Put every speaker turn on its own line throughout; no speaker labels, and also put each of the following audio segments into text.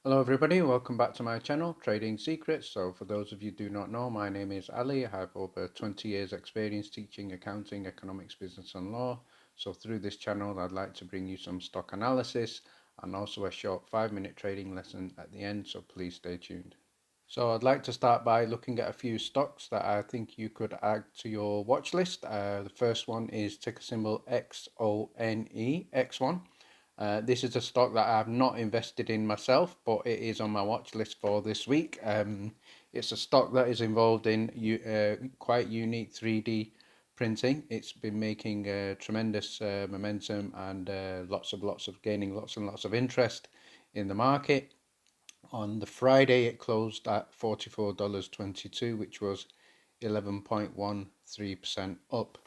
Hello everybody, welcome back to my channel, Trading Secrets. So for those of you who do not know, my name is Ali. I have over 20 years experience teaching accounting, economics, business and law. So through this channel, I'd like to bring you some stock analysis and also a short 5-minute trading lesson at the end, so please stay tuned. So I'd like to start by looking at a few stocks that I think you could add to your watch list. The first one is ticker symbol XONE, X1. This is a stock that I have not invested in myself, but it is on my watch list for this week. It's a stock that is involved in quite unique 3D printing. It's been making tremendous momentum and lots of gaining lots and lots of interest in the market. On the Friday, it closed at $44.22, which was 11.13% up.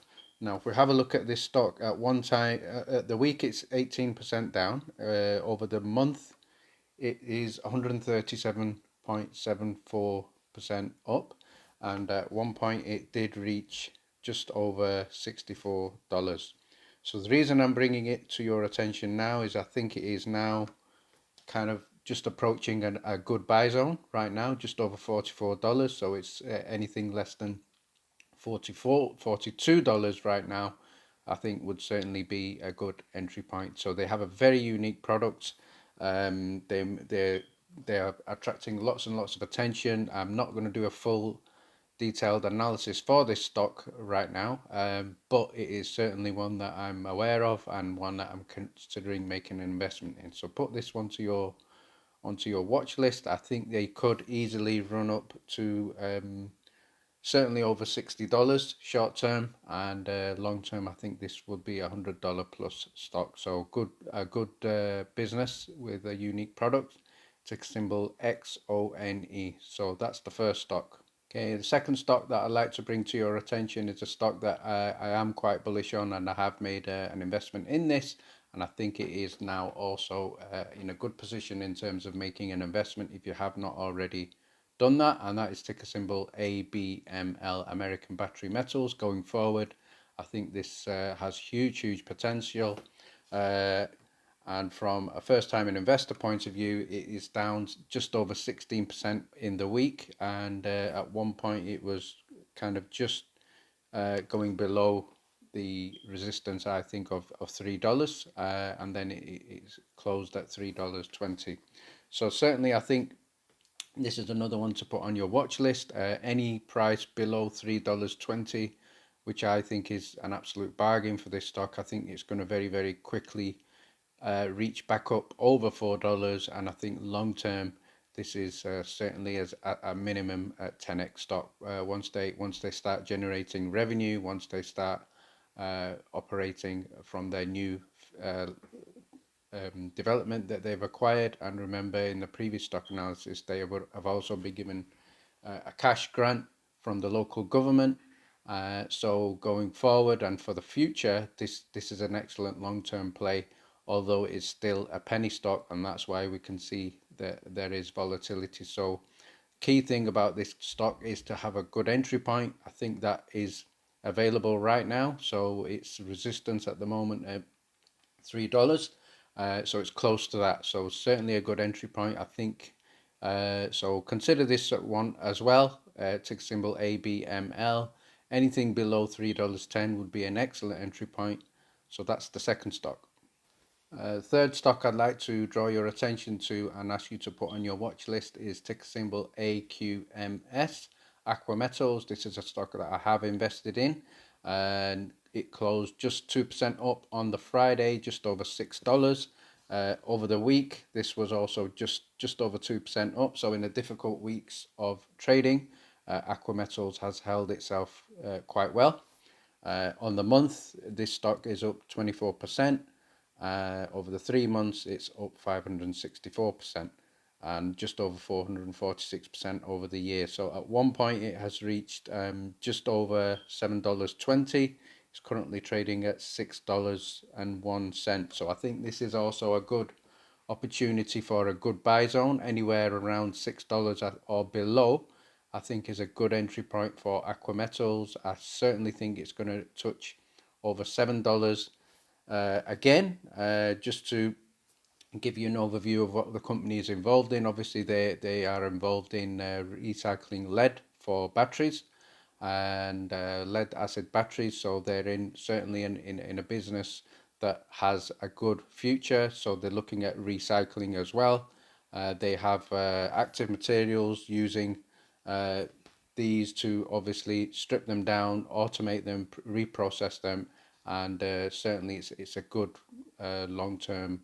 Now, if we have a look at this stock at one time, at the week it's 18% down. Over the month, it is 137.74% up, and at one point it did reach just over $64. So the reason I'm bringing it to your attention now is I think it is now kind of just approaching a good buy zone right now, just over $44. So it's anything less than $42 right now, I think would certainly be a good entry point. So they have a very unique product. They are attracting lots and lots of attention. I'm not going to do a full detailed analysis for this stock right now, but it is certainly one that I'm aware of and one that I'm considering making an investment in. So put this one to your onto your watch list. I think they could easily run up to certainly over $60 short term, and long term I think this would be $100 plus stock. So a good business with a unique product. Ticker symbol XONE. So that's the first stock. Okay, the second stock that I'd like to bring to your attention is a stock that I am quite bullish on, and I have made an investment in this, and I think it is now also in a good position in terms of making an investment if you have not already done that, and that is ticker symbol ABML, American Battery Metals. Going forward, I think this has huge potential. And from a first-time investor point of view, it is down just over 16% in the week, and at one point it was kind of just going below the resistance, I think, of $3, and then it closed at $3.20. So certainly I think this is another one to put on your watch list. Any price below $3.20, which I think is an absolute bargain for this stock. I think it's going to very quickly reach back up over $4, and I think long term this is certainly as a minimum at 10x stock. Once they start generating revenue, once they start operating from their new development that they've acquired. And remember, in the previous stock analysis, they have also been given a cash grant from the local government. So going forward and for the future, this is an excellent long-term play, although it's still a penny stock, and that's why we can see that there is volatility. So key thing about this stock is to have a good entry point. I think that is available right now. So it's resistance at the moment at $3. So it's close to that. So certainly a good entry point, I think. So consider this one as well. Ticker symbol ABML. Anything below $3.10 would be an excellent entry point. So that's the second stock. Third stock I'd like to draw your attention to and ask you to put on your watch list is ticker symbol AQMS, Aqua Metals. This is a stock that I have invested in, and it closed just 2% up on the Friday, just over $6. Over the week, this was also just over 2% up. So in the difficult weeks of trading, Aqua Metals has held itself quite well. On the month, this stock is up 24%. Over the 3 months, it's up 564%, and just over 446% over the year. So at one point, it has reached just over $7.20. It's currently trading at $6.01. So I think this is also a good opportunity for a good buy zone. Anywhere around $6 or below, I think is a good entry point for Aqua Metals. I certainly think it's going to touch over $7 again, just to give you an overview of what the company is involved in. Obviously, they are involved in recycling lead for batteries and lead acid batteries. So they're certainly in a business that has a good future. So they're looking at recycling as well. They have active materials using uh, these to obviously strip them down, automate them, reprocess them, and certainly it's a good long-term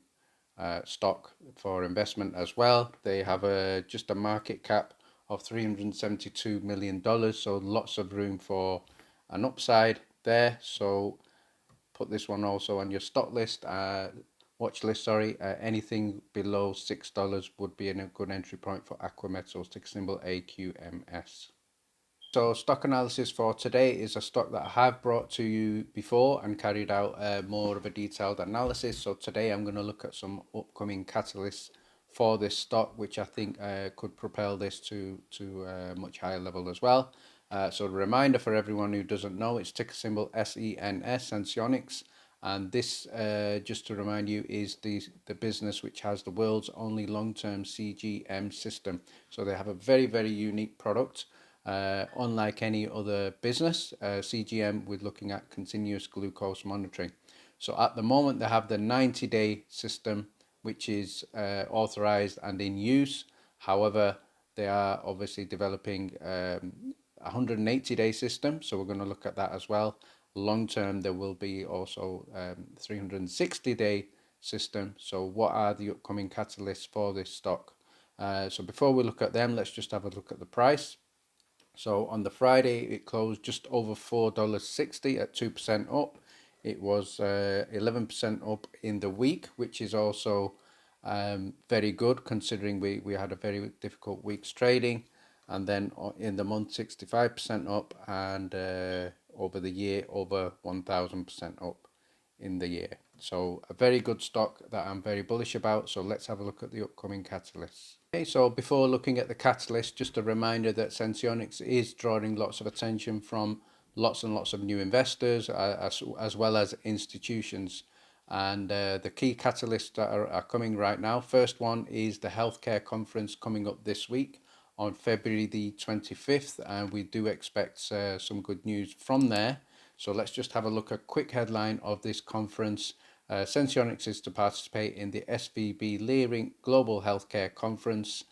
stock for investment as well. They have just a market cap of $372 million, so lots of room for an upside there. So put this one also on your stock list, watch list, sorry. Anything below $6 would be a good entry point for Aqua Metals, ticker symbol AQMS. So stock analysis for today is a stock that I have brought to you before and carried out more of a detailed analysis. So today I'm going to look at some upcoming catalysts for this stock, which I think could propel this to a much higher level as well. So a reminder for everyone who doesn't know, it's ticker symbol SENS Senseonics. And this, just to remind you, is the business which has the world's only long-term CGM system. So they have a very, very unique product. Unlike any other business, CGM, we're looking at continuous glucose monitoring. So at the moment, they have the 90-day system, which is authorized and in use. However, they are obviously developing a 180-day system, so we're going to look at that as well. Long term, there will be also 360-day system. So what are the upcoming catalysts for this stock? So before we look at them, let's just have a look at the price. So on the Friday, it closed just over $4.60 at 2% up. It was 11% up in the week, which is also very good considering we had a very difficult week's trading. And then in the month, 65% up, and over the year, over 1,000% up in the year. So a very good stock that I'm very bullish about. So let's have a look at the upcoming catalysts. Okay, so before looking at the catalyst, just a reminder that Senseonics is drawing lots of attention from lots and lots of new investors as well as institutions. And the key catalysts that are coming right now. First one is the healthcare conference coming up this week on February the 25th, and we do expect some good news from there. So let's just have a look at a quick headline of this conference. Senseonics is to participate in the SVB Leerink Global Healthcare Conference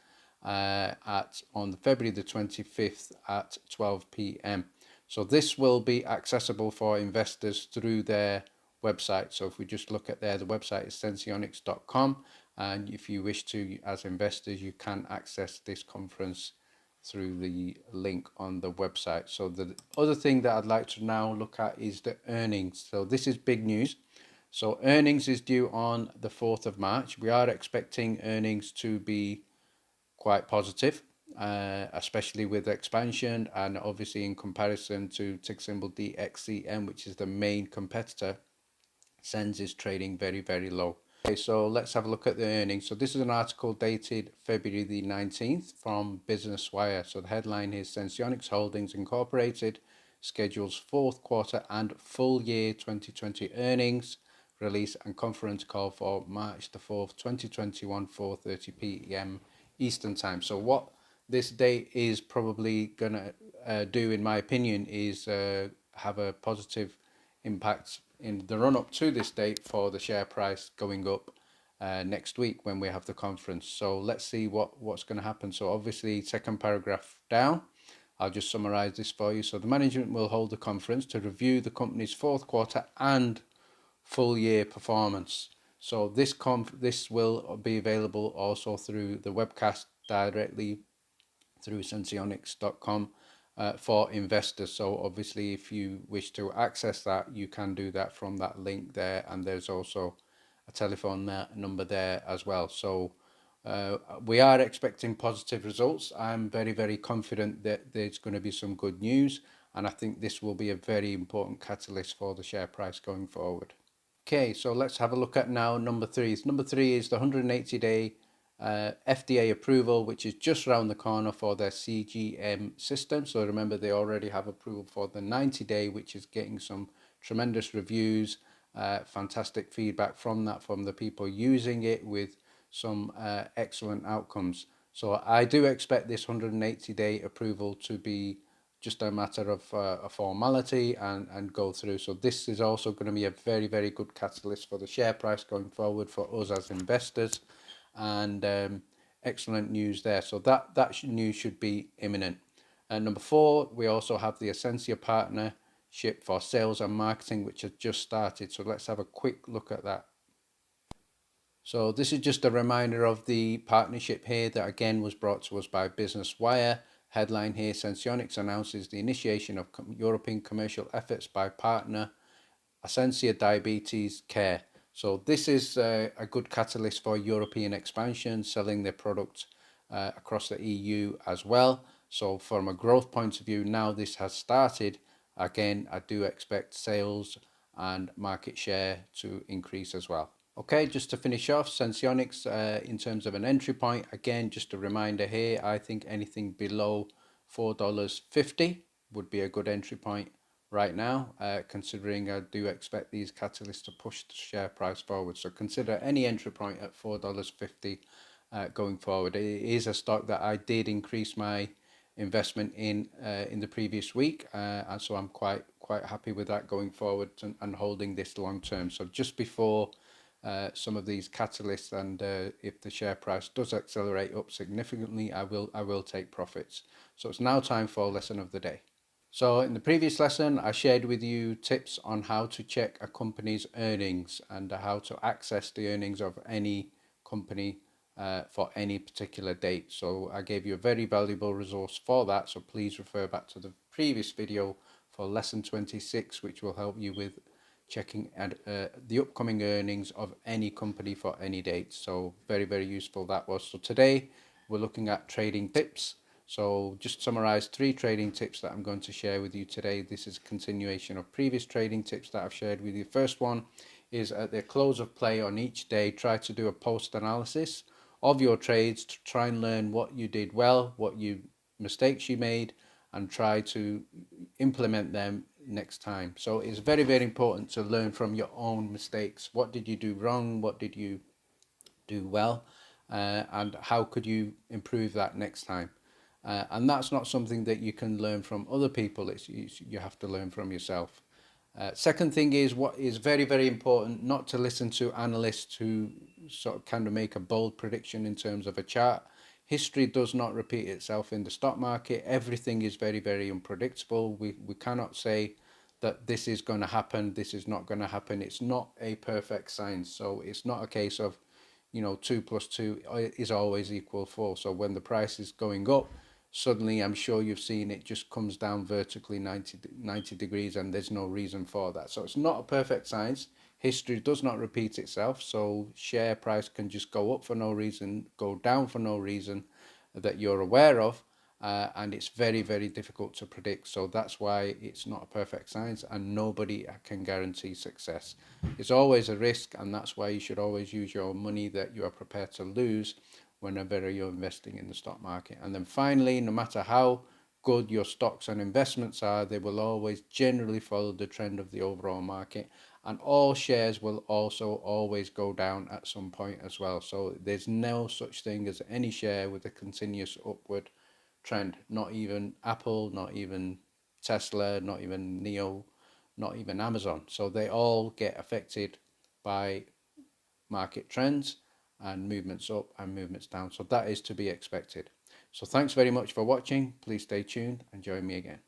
on February the 25th at 12 p.m. So this will be accessible for investors through their website. So if we just look at there, the website is senseonics.com, and if you wish to, as investors, you can access this conference through the link on the website. So the other thing that I'd like to now look at is the earnings. So this is big news. So earnings is due on the 4th of March. We are expecting earnings to be quite positive, especially with expansion and obviously in comparison to ticker symbol DXCM, which is the main competitor. SENS is trading very, very low. Okay, so let's have a look at the earnings. So this is an article dated February the 19th from Business Wire. So the headline is Senseonics Holdings Incorporated schedules fourth quarter and full year 2020 earnings release and conference call for March the 4th, 2021, 4:30 p.m. Eastern Time. So what this date is probably going to do, in my opinion, is have a positive impact in the run up to this date for the share price going up next week when we have the conference. So let's see what's going to happen. So obviously, second paragraph down, I'll just summarize this for you. So the management will hold a conference to review the company's fourth quarter and full year performance. So this will be available also through the webcast directly through senseonics.com for investors. So obviously, if you wish to access that, you can do that from that link there, and there's also a telephone number there as well. So we are expecting positive results. I'm very, very confident that there's going to be some good news, and I think this will be a very important catalyst for the share price going forward. Okay, so let's have a look at now number three. Number three is the 180-day FDA approval, which is just around the corner for their CGM system. So remember, they already have approval for the 90-day, which is getting some tremendous reviews, fantastic feedback from the people using it, with some excellent outcomes. So I do expect this 180-day approval to be just a matter of a formality and go through. So this is also going to be a very, very good catalyst for the share price going forward for us as investors, and excellent news there. So that news should be imminent. And number 4, we also have the Essentia partnership for sales and marketing, which has just started. So let's have a quick look at that. So this is just a reminder of the partnership here that again was brought to us by Business Wire. Headline here: Senseonics announces the initiation of European commercial efforts by partner Essentia Diabetes Care. So this is a good catalyst for European expansion, selling their product across the EU as well. So from a growth point of view, now this has started, again, I do expect sales and market share to increase as well. Okay, just to finish off, Senseonics, in terms of an entry point, again, just a reminder here, I think anything below $4.50 would be a good entry point right now, considering I do expect these catalysts to push the share price forward. So consider any entry point at $4.50 going forward. It is a stock that I did increase my investment in the previous week, and so I'm quite happy with that going forward and holding this long term. So just before some of these catalysts, and if the share price does accelerate up significantly, I will take profits. So it's now time for lesson of the day. So in the previous lesson, I shared with you tips on how to check a company's earnings and how to access the earnings of any company for any particular date. So I gave you a very valuable resource for that. So please refer back to the previous video for lesson 26, which will help you with checking the upcoming earnings of any company for any date. So very, very useful that was. So today we're looking at trading tips. So just summarize 3 trading tips that I'm going to share with you today. This is a continuation of previous trading tips that I've shared with you. First one is at the close of play on each day, try to do a post analysis of your trades to try and learn what you did well, mistakes you made, and try to implement them next time. So it's very, very important to learn from your own mistakes. What did you do wrong? What did you do well? And how could you improve that next time? And that's not something that you can learn from other people. You have to learn from yourself. Second thing is, what is very, very important, not to listen to analysts who sort of kind of make a bold prediction in terms of a chart. History does not repeat itself in the stock market. Everything is very, very unpredictable. We cannot say that this is going to happen, this is not going to happen. It's not a perfect science. So it's not a case of, 2 plus 2 is always equal 4. So when the price is going up, suddenly, I'm sure you've seen it just comes down vertically 90 degrees, and there's no reason for that. So it's not a perfect science. History does not repeat itself. So share price can just go up for no reason, go down for no reason that you're aware of. And it's very, very difficult to predict. So that's why it's not a perfect science, and nobody can guarantee success. It's always a risk, and that's why you should always use your money that you are prepared to lose whenever you're investing in the stock market. And then finally, no matter how good your stocks and investments are, they will always generally follow the trend of the overall market, and all shares will also always go down at some point as well. So there's no such thing as any share with a continuous upward trend. Not even Apple, not even Tesla, not even Neo, not even Amazon. So they all get affected by market trends and movements up and movements down. So that is to be expected. So thanks very much for watching. Please stay tuned and join me again.